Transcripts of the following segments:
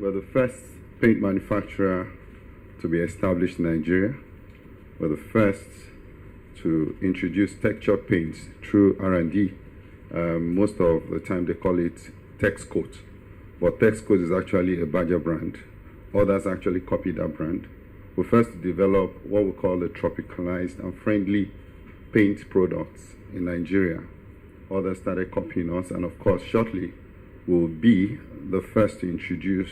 We're the first paint manufacturer to be established in Nigeria. We're the first to introduce texture paints through R&D. Most of the time they call it Texcoat, but Texcoat is actually a Berger brand. Others actually copied that brand. We first developed what we call the tropicalized and friendly paint products in Nigeria. Others started copying us, and of course shortly we'll be the first to introduce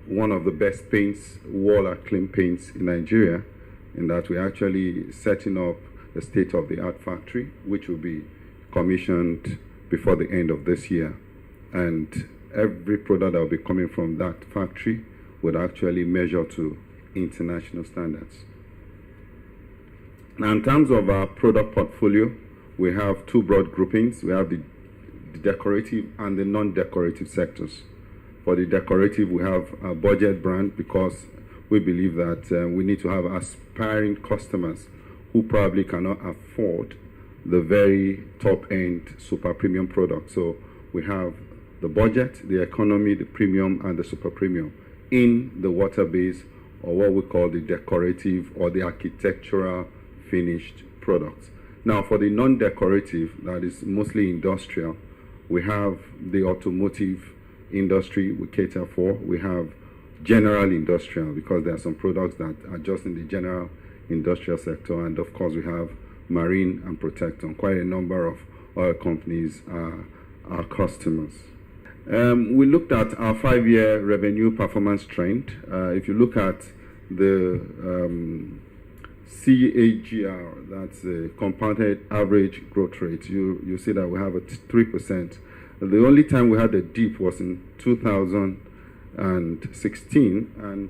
one of the best paints, wall art clean paints in Nigeria, in that we're actually setting up a state-of-the-art factory which will be commissioned before the end of this year. And every product that will be coming from that factory would actually measure to international standards. Now, in terms of our product portfolio, we have two broad groupings. We have the decorative and the non-decorative sectors. For the decorative, we have a budget brand because we believe that we need to have aspiring customers who probably cannot afford the very top-end super premium product. So we have the budget, the economy, the premium, and the super premium in the water base, or what we call the decorative or the architectural finished products. Now, for the non-decorative, that is mostly industrial, we have the automotive industry we cater for. We have general industrial, because there are some products that are just in the general industrial sector, and of course we have marine and protector. Quite a number of oil companies are our customers. We looked at our 5-year revenue performance trend. If you look at the CAGR, that's the compounded average growth rate, you see that we have a 3%. The only time we had a dip was in 2016, and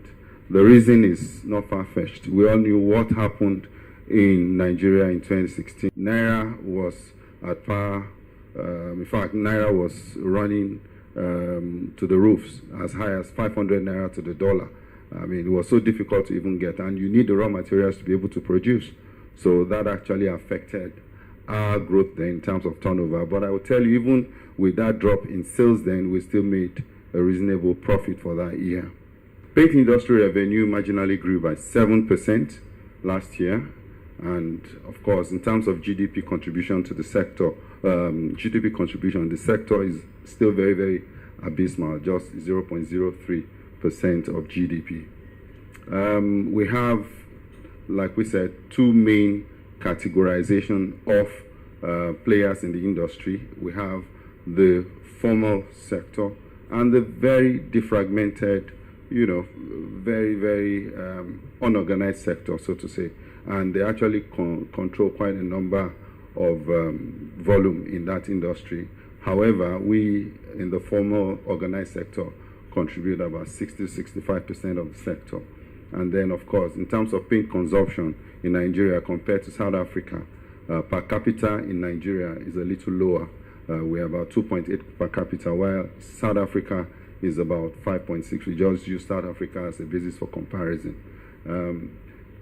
the reason is not far-fetched. We all knew what happened in Nigeria in 2016. Naira was at par. In fact, Naira was running to the roofs, as high as 500 Naira to the dollar. I mean, it was so difficult to even get, and you need the raw materials to be able to produce. So that actually affected our growth then in terms of turnover. But I will tell you, even with that drop in sales then, we still made a reasonable profit for that year. Paint industry revenue marginally grew by 7% last year. And of course, in terms of GDP contribution to the sector, GDP contribution, the sector is still very, very abysmal, just 0.03% of GDP. We have, like we said, two main categorization of players in the industry. We have the formal sector and the very defragmented, very, very unorganized sector, so to say. And they actually control quite a number of volume in that industry. However, we in the formal organized sector contribute about 60-65% of the sector. And then, of course, in terms of paint consumption in Nigeria compared to South Africa, per capita in Nigeria is a little lower. We're about 2.8 per capita, while South Africa is about 5.6. We just use South Africa as a basis for comparison.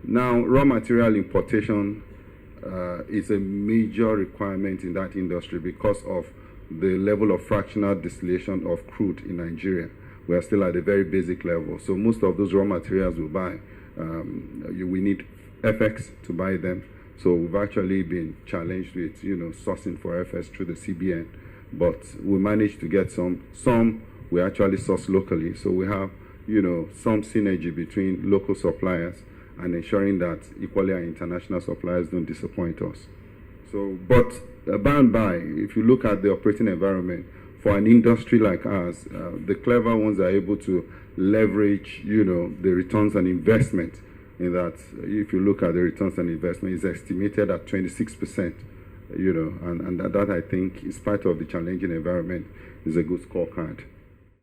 Now, raw material importation is a major requirement in that industry because of the level of fractional distillation of crude in Nigeria. We are still at a very basic level. So most of those raw materials we buy, we need FX to buy them. So we've actually been challenged with, sourcing for FX through the CBN, but we managed to get some we actually source locally. So we have, some synergy between local suppliers and ensuring that equally our international suppliers don't disappoint us. So, but by and by, if you look at the operating environment, for an industry like ours, the clever ones are able to leverage, the returns on investment. In that, if you look at the returns on investment, it's estimated at 26%, and that I think, in spite of the challenging environment, is a good scorecard.